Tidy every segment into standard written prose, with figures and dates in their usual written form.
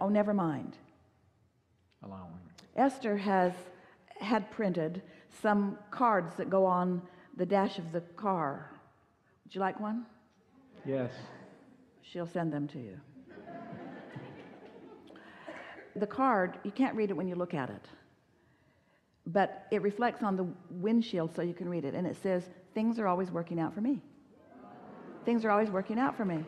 Oh, never mind. Allowing. Esther has had printed some cards that go on the dash of the car. Would you like one? Yes. She'll send them to you. The card, you can't read it when you look at it, but it reflects on the windshield so you can read it, and it says, things are always working out for me. Things are always working out for me.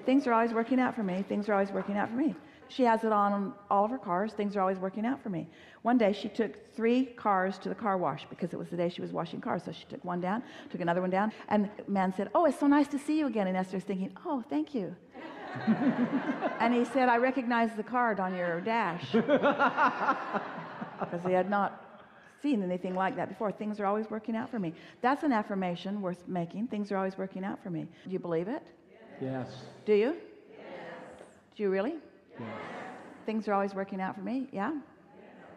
Things are always working out for me. Things are always working out for me. She has it on all of her cars. Things are always working out for me. One day she took 3 cars to the car wash because it was the day she was washing cars. So she took one down, took another one down, and the man said, oh, it's so nice to see you again. And Esther's thinking, oh, thank you. And he said, I recognize the card on your dash. Because he had not seen anything like that before. Things are always working out for me. That's an affirmation worth making. Things are always working out for me. Do you believe it? Yes. Do you? Yes. Do you really? Yes. Things are always working out for me? Yeah?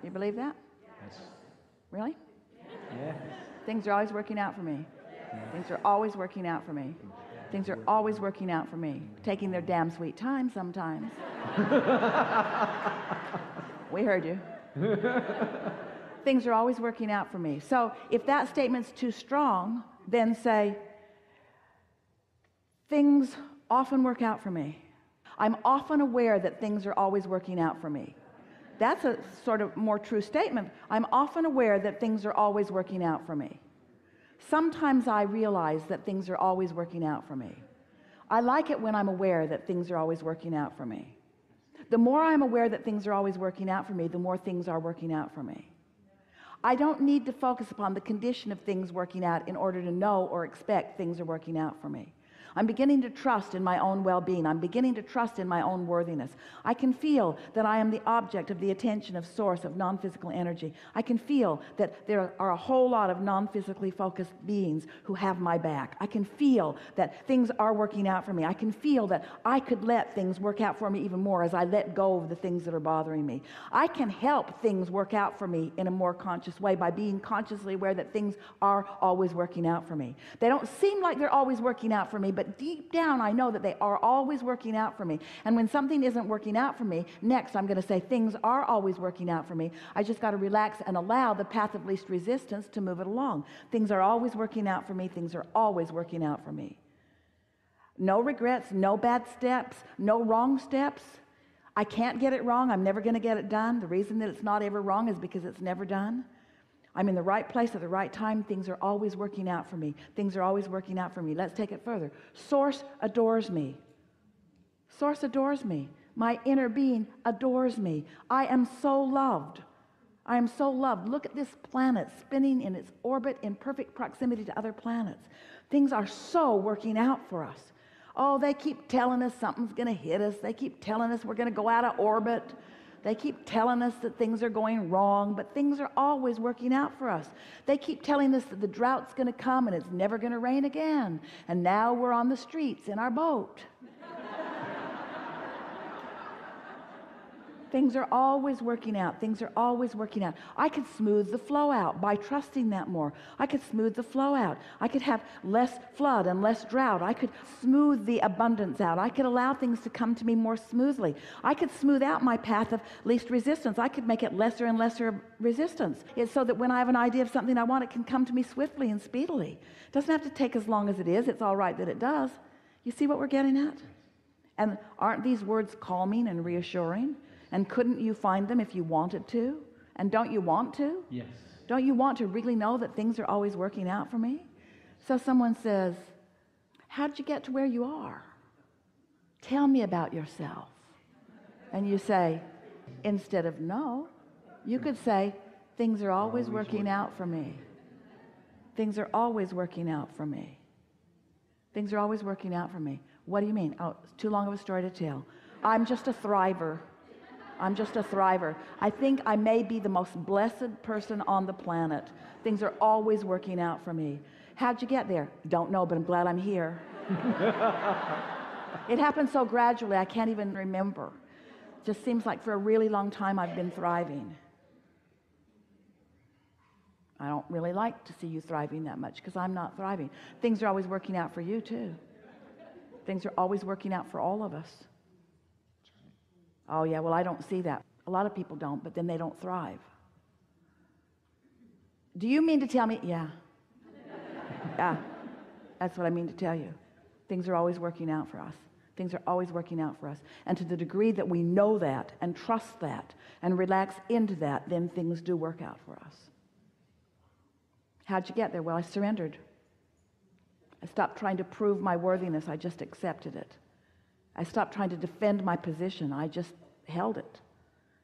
You believe that? Yes. Really? Yes. Things are always working out for me. Things are always working out for me. Things are always working out for me. Taking their damn sweet time sometimes. We heard you. Things are always working out for me. So if that statement's too strong, then say, things often work out for me. I'm often aware that things are always working out for me. That's a sort of more true statement. I'm often aware that things are always working out for me. Sometimes I realize that things are always working out for me. I like it when I'm aware that things are always working out for me. The more I'm aware that things are always working out for me, the more things are working out for me. I don't need to focus upon the condition of things working out in order to know or expect things are working out for me. I'm beginning to trust in my own well-being. I'm beginning to trust in my own worthiness. I can feel that I am the object of the attention of source of non-physical energy. I can feel that there are a whole lot of non-physically focused beings who have my back. I can feel that things are working out for me. I can feel that I could let things work out for me even more as I let go of the things that are bothering me. I can help things work out for me in a more conscious way by being consciously aware that things are always working out for me. They don't seem like they're always working out for me, but deep down I know that they are always working out for me. And when something isn't working out for me, next I'm going to say things are always working out for me. I just got to relax and allow the path of least resistance to move it along. Things are always working out for me. Things are always working out for me. No regrets, no bad steps, no wrong steps. I can't get it wrong. I'm never going to get it done. The reason that it's not ever wrong is because it's never done. I'm in the right place at the right time. Things are always working out for me. Things are always working out for me. Let's take it further. Source adores me. Source adores me. My inner being adores me. I am so loved. I am so loved. Look at this planet spinning in its orbit in perfect proximity to other planets. Things are so working out for us. Oh, they keep telling us something's going to hit us. They keep telling us we're going to go out of orbit. They keep telling us that things are going wrong, but things are always working out for us. They keep telling us that the drought's going to come and it's never going to rain again. And now we're on the streets in our boat. Things are always working out. Things are always working out. I could smooth the flow out by trusting that more. I could smooth the flow out. I could have less flood and less drought. I could smooth the abundance out. I could allow things to come to me more smoothly. I could smooth out my path of least resistance. I could make it lesser and lesser resistance. It's so that when I have an idea of something I want, it can come to me swiftly and speedily. It doesn't have to take as long as it is. It's all right that it does. You see what we're getting at? And aren't these words calming and reassuring? And couldn't you find them if you wanted to? And don't you want to? Yes. Don't you want to really know that things are always working out for me? So someone says, how did you get to where you are? Tell me about yourself. And you say, instead of no, you could say, things are always working out for me. Things are always working out for me. Things are always working out for me. What do you mean? Oh, it's too long of a story to tell. I'm just a thriver. I'm just a thriver. I think I may be the most blessed person on the planet. Things are always working out for me. How'd you get there? Don't know, but I'm glad I'm here. It happened so gradually, I can't even remember. It just seems like for a really long time I've been thriving. I don't really like to see you thriving that much because I'm not thriving. Things are always working out for you too. Things are always working out for all of us. Oh yeah, well I don't see that. A lot of people don't, but then they don't thrive. Do you mean to tell me? Yeah. Yeah, that's what I mean to tell you. Things are always working out for us. Things are always working out for us. And to the degree that we know that and trust that and relax into that, then things do work out for us. How'd you get there? Well, I surrendered. I stopped trying to prove my worthiness. I just accepted it. I stopped trying to defend my position. I just held it.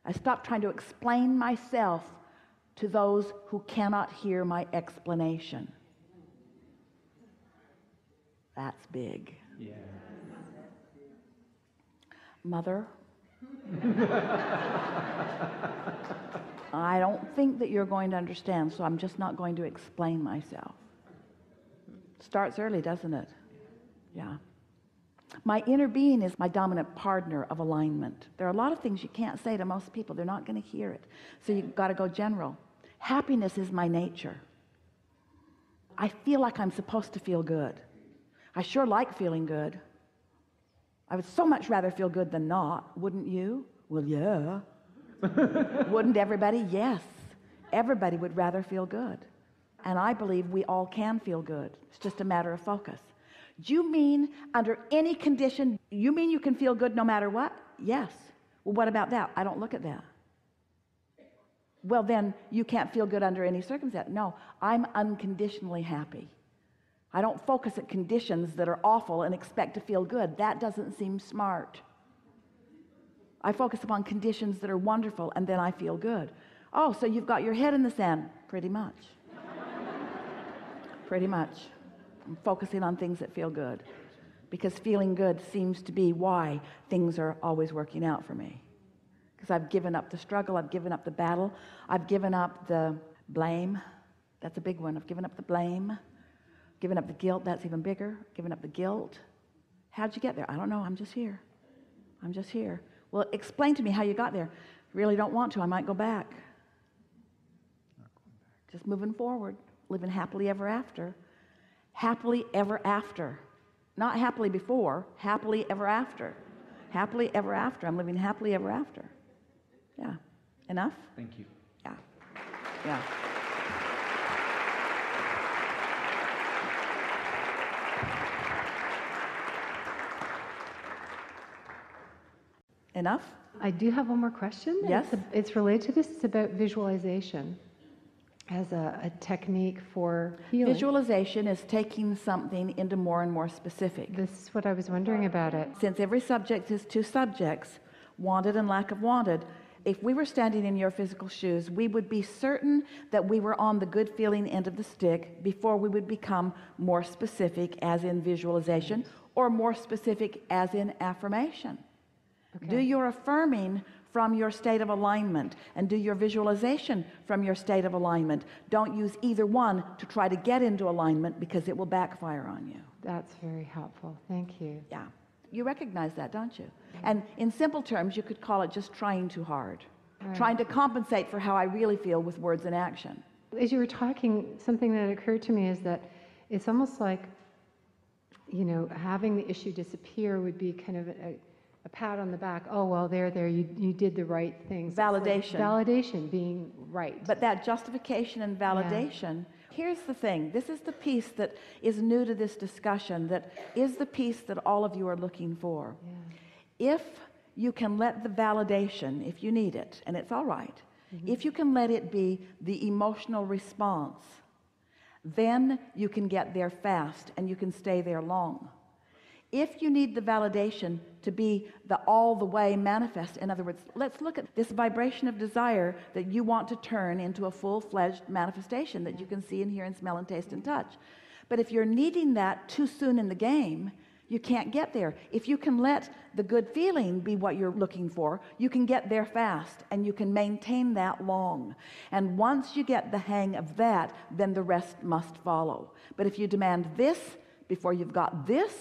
I stopped trying to explain myself to those who cannot hear my explanation. That's big. Yeah. Mother, I don't think that you're going to understand, so I'm just not going to explain myself. Starts early, doesn't it? Yeah. My inner being is my dominant partner of alignment. There are a lot of things you can't say to most people. They're not going to hear it. So you've got to go general. Happiness is my nature. I feel like I'm supposed to feel good. I sure like feeling good. I would so much rather feel good than not, wouldn't you? Well, yeah. Wouldn't everybody? Yes. Everybody would rather feel good. And I believe we all can feel good. It's just a matter of focus. Do you mean under any condition, you mean you can feel good no matter what? Yes. Well, what about that? I don't look at that. Well, then you can't feel good under any circumstance. No, I'm unconditionally happy. I don't focus at conditions that are awful and expect to feel good. That doesn't seem smart. I focus upon conditions that are wonderful, and then I feel good. Oh, so you've got your head in the sand. Pretty much. Pretty much. I'm focusing on things that feel good, because feeling good seems to be why things are always working out for me. Because I've given up the struggle, I've given up the battle, I've given up the blame. That's a big one. I've given up the blame. Giving up the guilt, that's even bigger. Giving up the guilt. How'd you get there? I don't know. I'm just here. I'm just here. Well, explain to me how you got there. Really don't want to. I might go back. Just moving forward. Living happily ever after. Happily ever after. Not happily before. Happily ever after. Happily ever after. I'm living happily ever after. Yeah. Enough? Thank you. Yeah. Yeah. Enough? I do have one more question. Yes. It's related to this. It's about visualization as a technique for healing. Visualization is taking something into more and more specific. This is what I was wondering about it. Since every subject is two subjects, wanted and lack of wanted, if we were standing in your physical shoes, we would be certain that we were on the good feeling end of the stick before we would become more specific, as in visualization, or more specific, as in affirmation. Okay. Do your affirming from your state of alignment, and do your visualization from your state of alignment. Don't use either one to try to get into alignment, because it will backfire on you. That's very helpful. Thank you. Yeah. You recognize that, don't you? And in simple terms, you could call it just trying too hard. Right. Trying to compensate for how I really feel with words and action. As you were talking, something that occurred to me is that it's almost like, having the issue disappear would be kind of a pat on the back. Oh, well, there, you did the right things. Validation. Validation, being right. But that justification and validation, here's the thing. This is the piece that is new to this discussion, that is the piece that all of you are looking for. Yeah. If you can let the validation, if you need it, and it's all right, if you can let it be the emotional response, then you can get there fast and you can stay there long. If you need the validation to be the all the way manifest, in other words, let's look at this vibration of desire that you want to turn into a full-fledged manifestation that you can see and hear and smell and taste and touch. But if you're needing that too soon in the game, you can't get there. If you can let the good feeling be what you're looking for, you can get there fast and you can maintain that long. And once you get the hang of that, then the rest must follow. But if you demand this before you've got this,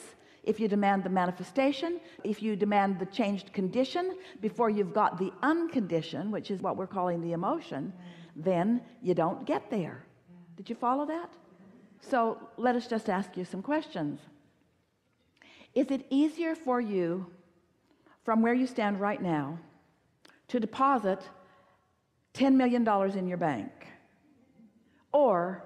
if you demand the manifestation, if you demand the changed condition before you've got the unconditioned, which is what we're calling the emotion, then you don't get there. Did you follow that? So let us just ask you some questions. Is it easier for you, from where you stand right now, to deposit $10 million in your bank, or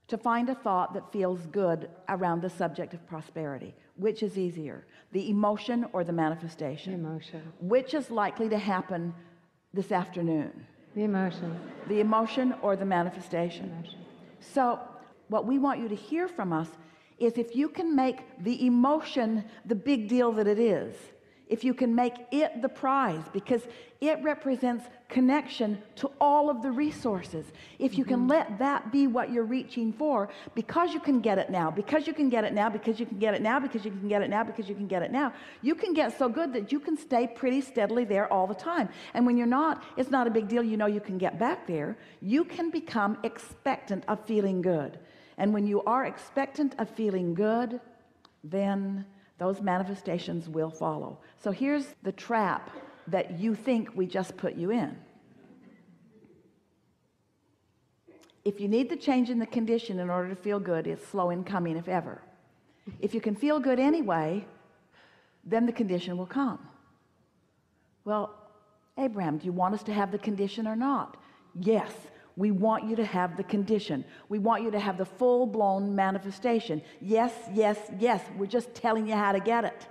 to find a thought that feels good around the subject of prosperity? Which is easier, the emotion or the manifestation? The emotion. Which is likely to happen this afternoon? The emotion. The emotion or the manifestation? Emotion. So what we want you to hear from us is, if you can make the emotion the big deal that it is, if you can make it the prize, because it represents connection to all of the resources, if you can let that be what you're reaching for, because you can get it now, because you can get it now, because you can get it now, because you can get it now, because you can get it now, you can get so good that you can stay pretty steadily there all the time. And when you're not, it's not a big deal. You know you can get back there. You can become expectant of feeling good. And when you are expectant of feeling good, then those manifestations will follow. So here's the trap that you think we just put you in. If you need the change in the condition in order to feel good, it's slow in coming, if ever. If you can feel good anyway, then the condition will come. Well, Abraham, do you want us to have the condition or not? Yes. We want you to have the condition. We want you to have the full-blown manifestation. Yes, yes, yes. We're just telling you how to get it.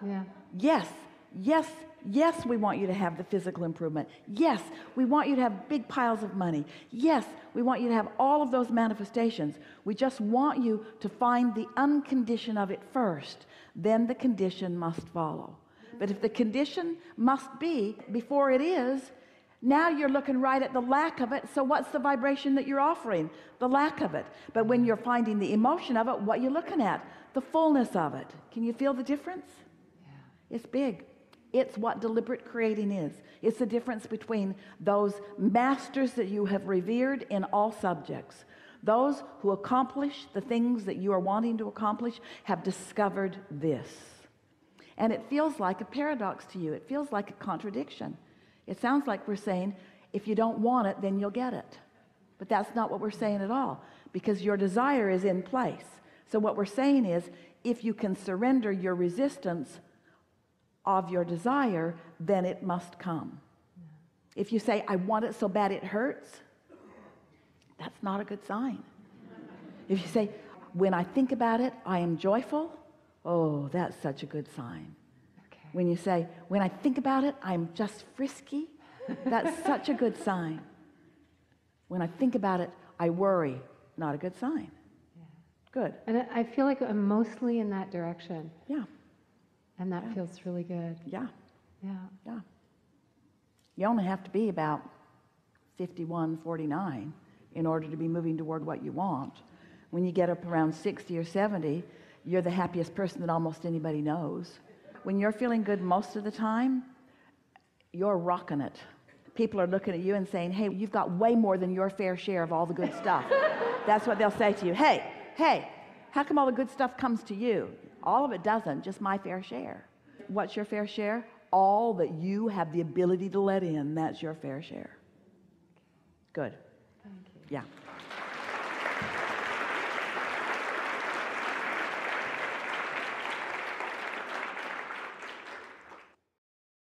Yeah. Yes, yes, yes, we want you to have the physical improvement. Yes, we want you to have big piles of money. Yes, we want you to have all of those manifestations. We just want you to find the uncondition of it first. Then the condition must follow. But if the condition must be before it is, now you're looking right at the lack of it. So what's the vibration that you're offering? The lack of it. But when you're finding the emotion of it, what you're looking at? The fullness of it. Can you feel the difference? Yeah. It's big. It's what deliberate creating is. It's the difference between those masters that you have revered in all subjects. Those who accomplish the things that you are wanting to accomplish have discovered this. And it feels like a paradox to you. It feels like a contradiction. It sounds like we're saying, if you don't want it, then you'll get it. But that's not what we're saying at all, because your desire is in place. So what we're saying is, if you can surrender your resistance of your desire, then it must come. If you say, I want it so bad it hurts, that's not a good sign. If you say, when I think about it, I am joyful, oh, that's such a good sign. When you say, when I think about it, I'm just frisky, that's such a good sign. When I think about it, I worry, not a good sign. Yeah. Good. And I feel like I'm mostly in that direction. Yeah. And that feels really good. Yeah. Yeah. Yeah. You only have to be about 51, 49 in order to be moving toward what you want. When you get up around 60 or 70, you're the happiest person that almost anybody knows. When you're feeling good most of the time, you're rocking it. People are looking at you and saying, hey, you've got way more than your fair share of all the good stuff. That's what they'll say to you. Hey, how come all the good stuff comes to you? All of it doesn't, just my fair share. What's your fair share? All that you have the ability to let in, that's your fair share. Good. Thank you. Yeah.